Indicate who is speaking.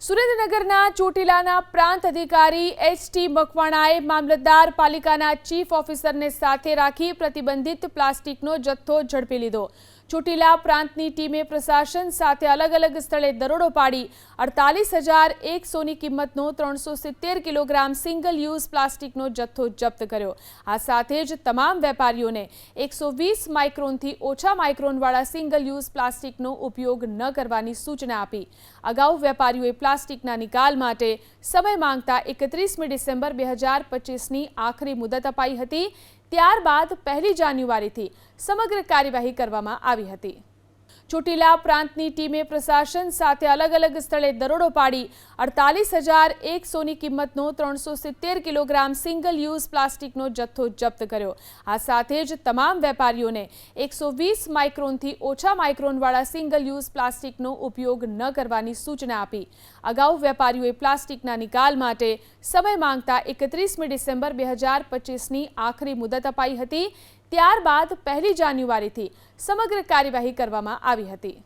Speaker 1: સુરેન્દ્રનગરના ચોટીલાના પ્રાંત અધિકારી એચ.ટી. મકવાણાએ મામલતદાર પાલિકાના ચીફ ઓફિસરને સાથે રાખી પ્રતિબંધિત પ્લાસ્ટિકનો જથ્થો ઝડપી લીધો। ચોટીલા પ્રાંતની ટીમે પ્રશાસન સાથે અલગ અલગ સ્થળે દરોડો પાડી 48,100ની કિંમતનો 370 કિલોગ્રામ સિંગલ યુઝ પ્લાસ્ટિકનો જથ્થો જપ્ત કર્યો। આ સાથે જ તમામ વેપારીઓને 120 માઇક્રોનથી ઓછા માઇક્રોનવાળા સિંગલ યુઝ પ્લાસ્ટિકનો ઉપયોગ ન કરવાની સૂચના આપી। અગાઉ વેપારીઓએ પ્લાસ્ટિકના નિકાલ માટે સમય માંગતા 31મી ડિસેમ્બર 2025ની આખરી મુદત અપાઈ હતી। ત્યારબાદ 1 જાન્યુઆરીથી સમગ્ર કાર્યવાહી કરવામાં આવી હતી। ચોટીલા પ્રાંતની ટીમે પ્રશાસન સાથે અલગ અલગ સ્થળે દરોડો પાડી 48,100ની કિંમતનો 370 કિલોગ્રામ સિંગલ યુઝ પ્લાસ્ટિકનો જથ્થો જપ્ત કર્યો। આ સાથે જ તમામ વેપારીઓને 120 માઇક્રોનથી ઓછા માઇક્રોનવાળા સિંગલ યુઝ પ્લાસ્ટિકનો ઉપયોગ ન કરવાની સૂચના આપી। અગાઉ વેપારીઓએ પ્લાસ્ટિકના નિકાલ માટે સમય માંગતા 31મી ડિસેમ્બર 2025ની આખરી મુદત અપાઈ હતી। ત્યારબાદ 1 જાન્યુઆરીથી સમગ્ર કાર્યવાહી કરવામાં આવી હતી।